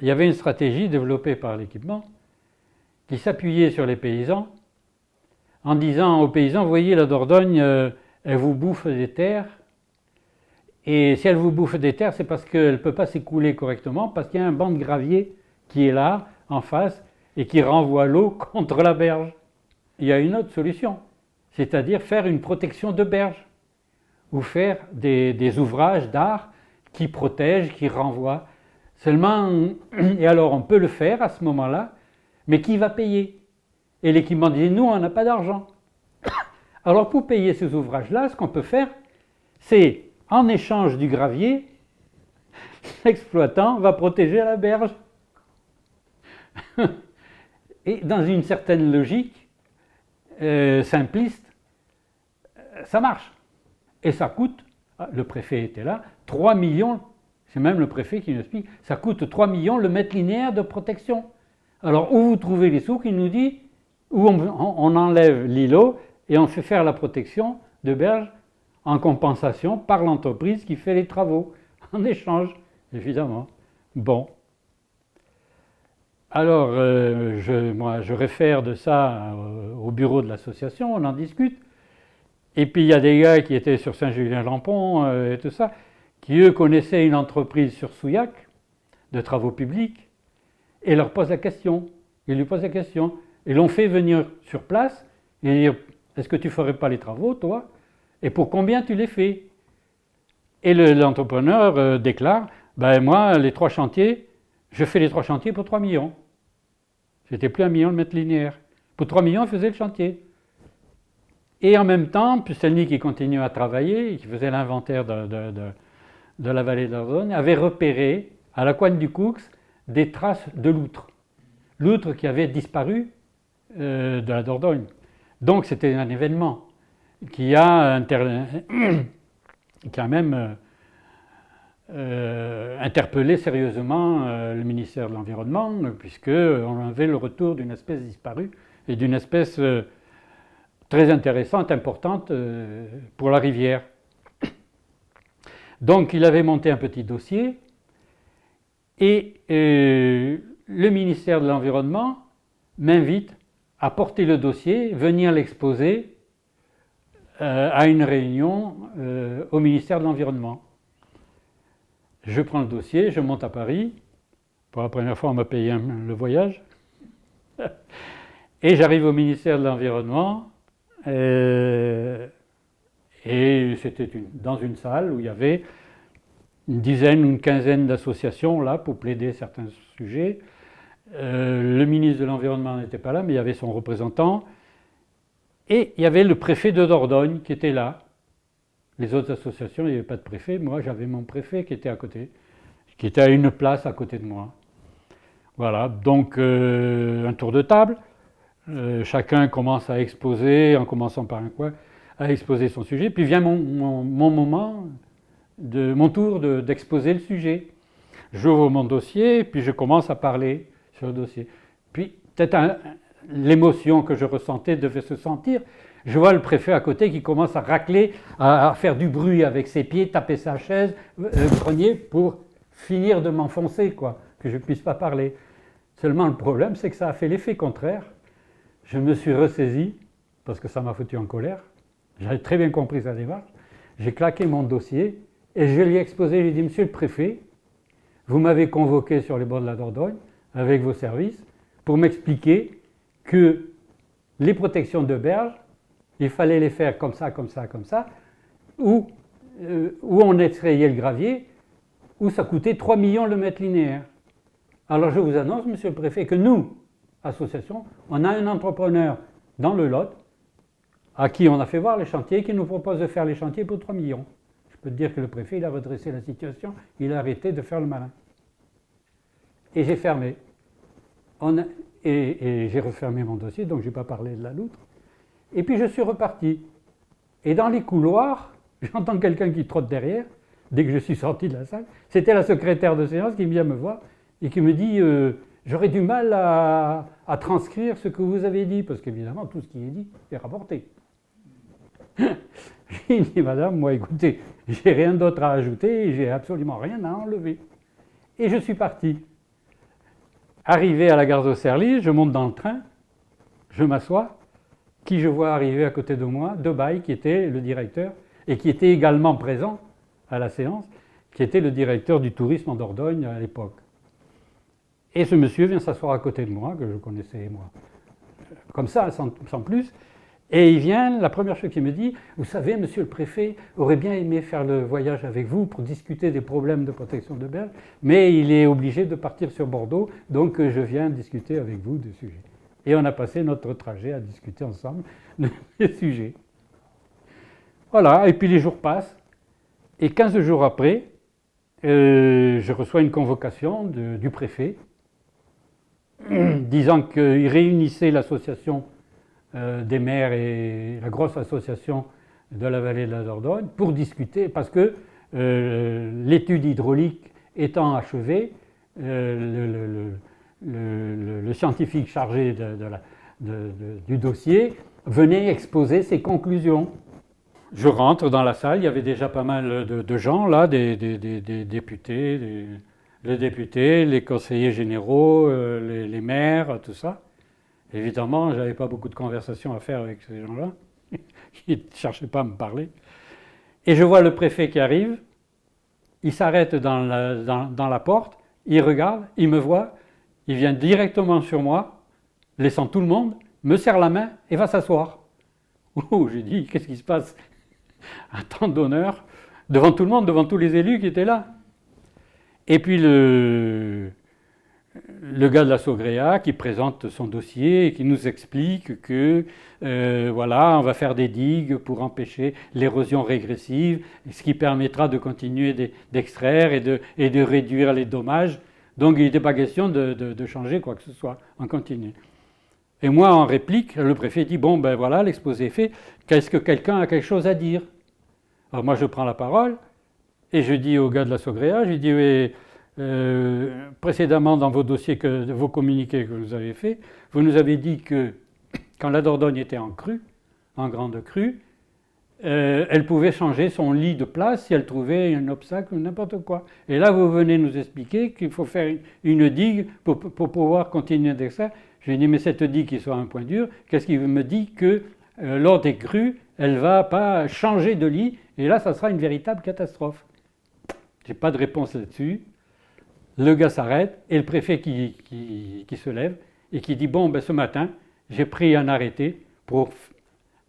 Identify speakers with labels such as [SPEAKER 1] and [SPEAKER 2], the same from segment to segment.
[SPEAKER 1] il y avait une stratégie développée par l'équipement qui s'appuyait sur les paysans en disant aux paysans, vous voyez, la Dordogne, elle vous bouffe des terres, et si elle vous bouffe des terres, c'est parce qu'elle ne peut pas s'écouler correctement, parce qu'il y a un banc de gravier qui est là, en face, et qui renvoie l'eau contre la berge. Il y a une autre solution, c'est-à-dire faire une protection de berge, ou faire des ouvrages d'art qui protègent, qui renvoient. Seulement, et alors on peut le faire à ce moment-là, mais qui va payer? Et l'équipement dit, nous, on n'a pas d'argent. Alors pour payer ces ouvrages-là, ce qu'on peut faire, c'est, en échange du gravier, l'exploitant va protéger la berge. Et dans une certaine logique simpliste, ça marche. Et ça coûte, le préfet était là, 3 millions, c'est même le préfet qui nous explique, ça coûte 3 millions le mètre linéaire de protection. Alors où vous trouvez les sous qui nous dit, où on enlève l'îlot et on fait faire la protection de berge en compensation par l'entreprise qui fait les travaux, en échange, évidemment. Bon. Alors, moi, je réfère de ça au bureau de l'association, on en discute. Et puis, il y a des gars qui étaient sur Saint-Julien-Lampont et tout ça, qui, eux, connaissaient une entreprise sur Souillac, de travaux publics, et leur posent la question. Ils lui posent la question. Ils l'ont fait venir sur place et dire, est-ce que tu ne ferais pas les travaux, toi? Et pour combien tu les fais? Et l'entrepreneur déclare, ben moi, les 3 chantiers, je fais les 3 chantiers pour 3 millions. C'était plus 1 million le mètre linéaire. Pour 3 millions, il faisait le chantier. Et en même temps, Pustelnik, qui continuait à travailler, qui faisait l'inventaire de la vallée de la Dordogne, avait repéré, à la Coigne du Coux, des traces de loutre. Loutre qui avait disparu de la Dordogne. Donc c'était un événement qui a même interpellé sérieusement le ministère de l'Environnement, puisqu'on avait le retour d'une espèce disparue et d'une espèce très intéressante, importante pour la rivière. Donc il avait monté un petit dossier et le ministère de l'Environnement m'invite à porter le dossier, venir l'exposer à une réunion au ministère de l'Environnement. Je prends le dossier, je monte à Paris. Pour la première fois, on m'a payé le voyage. Et j'arrive au ministère de l'Environnement. Et c'était dans une salle où il y avait une dizaine ou une quinzaine d'associations là pour plaider certains sujets. Le ministre de l'Environnement n'était pas là, mais il y avait son représentant. Et il y avait le préfet de Dordogne qui était là. Les autres associations, il n'y avait pas de préfet. Moi, j'avais mon préfet qui était à côté, qui était à une place à côté de moi. Voilà, donc un tour de table. Chacun commence à exposer, en commençant par un coin, à exposer son sujet. Puis vient mon moment, mon tour d'exposer le sujet. J'ouvre mon dossier, puis je commence à parler sur le dossier. Puis peut-être l'émotion que je ressentais devait se sentir. Je vois le préfet à côté qui commence à racler, à faire du bruit avec ses pieds, taper sa chaise, grogner pour finir de m'enfoncer, quoi, que je ne puisse pas parler. Seulement le problème, c'est que ça a fait l'effet contraire. Je me suis ressaisi, parce que ça m'a foutu en colère. J'avais très bien compris sa démarche. J'ai claqué mon dossier et je lui ai exposé, j'ai dit, monsieur le préfet, vous m'avez convoqué sur les bords de la Dordogne avec vos services pour m'expliquer que les protections de berges, il fallait les faire comme ça, comme ça, comme ça, où on extrayait le gravier, où ça coûtait 3 millions le mètre linéaire. Alors je vous annonce, monsieur le préfet, que nous, association, on a un entrepreneur dans le Lot à qui on a fait voir les chantiers, qui nous propose de faire les chantiers pour 3 millions. Je peux te dire que le préfet, il a redressé la situation, il a arrêté de faire le malin. Et j'ai fermé. Et j'ai refermé mon dossier, donc je n'ai pas parlé de la loutre. Et puis je suis reparti. Et dans les couloirs, j'entends quelqu'un qui trotte derrière, dès que je suis sorti de la salle. C'était la secrétaire de séance qui vient me voir et qui me dit j'aurais du mal à transcrire ce que vous avez dit, parce qu'évidemment, tout ce qui est dit est rapporté. J'ai dit, madame, moi, écoutez, j'ai rien d'autre à ajouter, j'ai absolument rien à enlever. Et je suis parti. Arrivé à la gare d'Austerlitz, je monte dans le train, je m'assois. Qui je vois arriver à côté de moi? Debaille, qui était le directeur, et qui était également présent à la séance, qui était le directeur du tourisme en Dordogne à l'époque. Et ce monsieur vient s'asseoir à côté de moi, que je connaissais moi, comme ça, sans plus. Et il vient, la première chose qu'il me dit, vous savez, monsieur le préfet aurait bien aimé faire le voyage avec vous pour discuter des problèmes de protection de berges, mais il est obligé de partir sur Bordeaux, donc je viens discuter avec vous du sujet. Et on a passé notre trajet à discuter ensemble des sujets. Voilà, et puis les jours passent, et 15 jours après, je reçois une convocation du préfet, disant qu'il réunissait l'association des maires et la grosse association de la vallée de la Dordogne pour discuter, parce que l'étude hydraulique étant achevée, le scientifique chargé du dossier venait exposer ses conclusions. Je rentre dans la salle, il y avait déjà pas mal de gens là, des députés, les députés, les conseillers généraux, les maires, tout ça. Évidemment, je n'avais pas beaucoup de conversations à faire avec ces gens-là, qui ne cherchaient pas à me parler. Et je vois le préfet qui arrive, il s'arrête dans la porte, il regarde, il me voit, il vient directement sur moi, laissant tout le monde, me serre la main et va s'asseoir. Oh, j'ai dit, qu'est-ce qui se passe? Un temps d'honneur, devant tout le monde, devant tous les élus qui étaient là. Et puis le gars de la Sogréa qui présente son dossier et qui nous explique que voilà, on va faire des digues pour empêcher l'érosion régressive, ce qui permettra de continuer d'extraire et de réduire les dommages. Donc il n'était pas question de changer quoi que ce soit, on continue. Et moi, en réplique, le préfet dit, bon ben voilà, l'exposé est fait, qu'est-ce que quelqu'un a quelque chose à dire? Alors moi je prends la parole et je dis au gars de la Sogréa, je lui dis, oui, précédemment dans vos dossiers, vos communiqués que vous avez faits, vous nous avez dit que quand la Dordogne était en crue, en grande crue, elle pouvait changer son lit de place si elle trouvait un obstacle ou n'importe quoi. Et là, vous venez nous expliquer qu'il faut faire une digue pour pouvoir continuer d'extraire. Je lui ai dit, mais cette digue qui soit un point dur, qu'est-ce qui me dit que lors des crues, elle ne va pas changer de lit, et là, ça sera une véritable catastrophe. Je n'ai pas de réponse là-dessus. Le gars s'arrête, et le préfet qui se lève, et qui dit, bon, ben, ce matin, j'ai pris un arrêté pour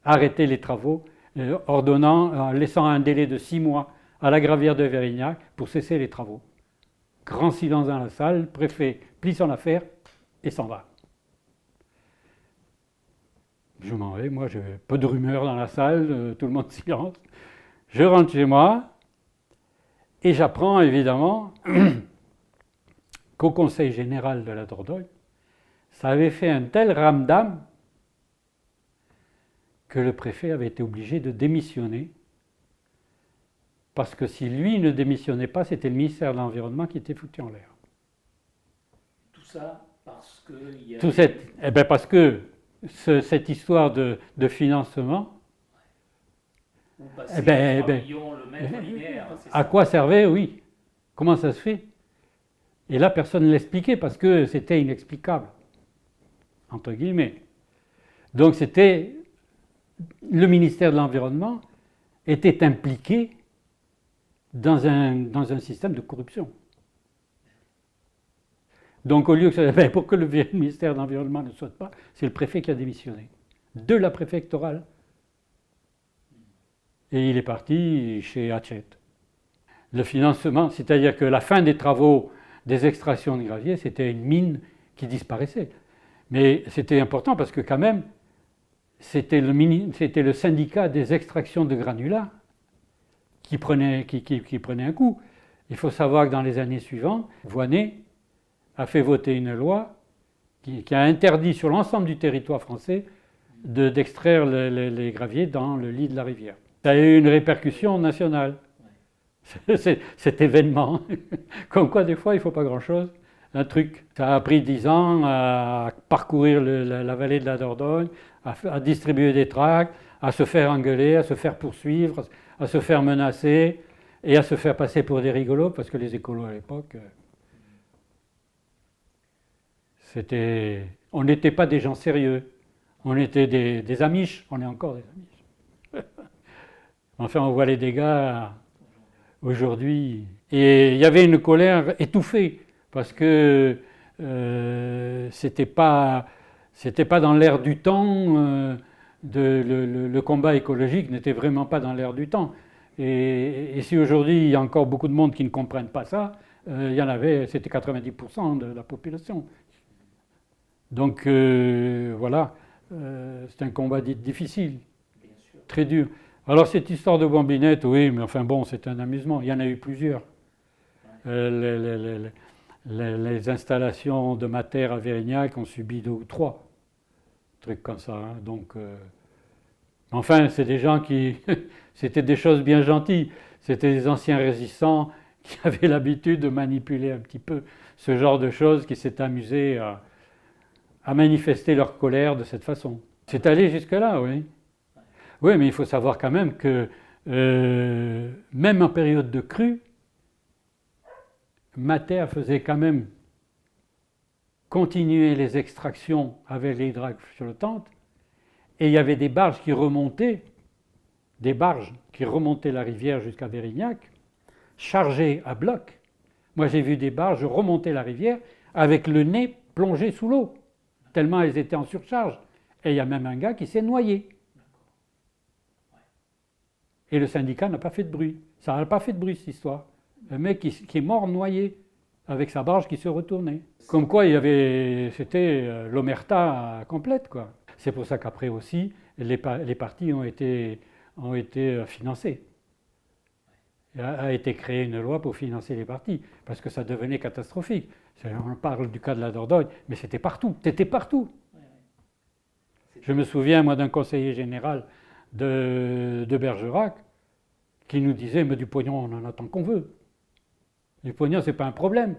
[SPEAKER 1] arrêter les travaux, laissant un délai de 6 mois à la gravière de Vérignac pour cesser les travaux. Grand silence dans la salle, le préfet plie son affaire et s'en va. Je m'en vais, moi, j'ai peu de rumeurs dans la salle, tout le monde silence. Je rentre chez moi et j'apprends évidemment qu'au Conseil général de la Dordogne, ça avait fait un tel ramdam que le préfet avait été obligé de démissionner, parce que si lui ne démissionnait pas, c'était le ministère de l'Environnement qui était foutu en l'air.
[SPEAKER 2] Tout ça parce que...
[SPEAKER 1] parce que cette histoire de financement, à quoi servait, oui. Comment ça se fait? Et là, personne ne l'expliquait, parce que c'était inexplicable, entre guillemets. Donc c'était... Le ministère de l'Environnement était impliqué dans un système de corruption. Donc au lieu que pour que le ministère de l'Environnement ne saute pas, c'est le préfet qui a démissionné de la préfectorale. Et il est parti chez Hachette. Le financement, c'est-à-dire que la fin des travaux des extractions de gravier, c'était une mine qui disparaissait. Mais c'était important parce que quand même, c'était le syndicat des extractions de granulats qui prenait un coup. Il faut savoir que dans les années suivantes, Voynet a fait voter une loi qui a interdit sur l'ensemble du territoire français d'extraire les graviers dans le lit de la rivière. Ça a eu une répercussion nationale, cet événement. Comme quoi, des fois, il ne faut pas grand-chose. Un truc. Ça a pris 10 ans à parcourir la vallée de la Dordogne, à distribuer des tracts, à se faire engueuler, à se faire poursuivre, à se faire menacer et à se faire passer pour des rigolos, parce que les écolos à l'époque... On n'était pas des gens sérieux. On était des amiches. On est encore des amiches. Enfin, on voit les dégâts aujourd'hui. Et il y avait une colère étouffée parce que c'était pas dans l'air du temps. Le combat écologique n'était vraiment pas dans l'air du temps. Et si aujourd'hui il y a encore beaucoup de monde qui ne comprennent pas ça, il y en avait, c'était 90% de la population. Donc voilà, c'est un combat difficile, très dur. Alors cette histoire de Bambinette, oui, mais enfin bon, c'est un amusement. Il y en a eu plusieurs. Les installations de Mater à Vérignac ont subi 2 ou 3 trucs comme ça. Hein. Donc, enfin, c'est des gens qui, c'était des choses bien gentilles. C'était des anciens résistants qui avaient l'habitude de manipuler un petit peu ce genre de choses, qui s'étaient amusés à manifester leur colère de cette façon. C'est allé jusque-là, oui. Oui, mais il faut savoir quand même que même en période de crue, Mater faisait quand même continuer les extractions avec les dragues flottantes, et il y avait des barges qui remontaient la rivière jusqu'à Vérignac, chargées à bloc. Moi j'ai vu des barges remonter la rivière avec le nez plongé sous l'eau, tellement elles étaient en surcharge. Et il y a même un gars qui s'est noyé. Et le syndicat n'a pas fait de bruit. Ça n'a pas fait de bruit, cette histoire. Un mec qui est mort noyé, avec sa barge qui se retournait. Comme quoi, c'était l'omerta complète, quoi. C'est pour ça qu'après aussi, les partis ont été financés. Il a été créée une loi pour financer les partis, parce que ça devenait catastrophique. On parle du cas de la Dordogne, mais c'était partout. C'était partout. Je me souviens, moi, d'un conseiller général de Bergerac qui nous disait « Mais du pognon, on en a tant qu'on veut. Du pognon, ce n'est pas un problème.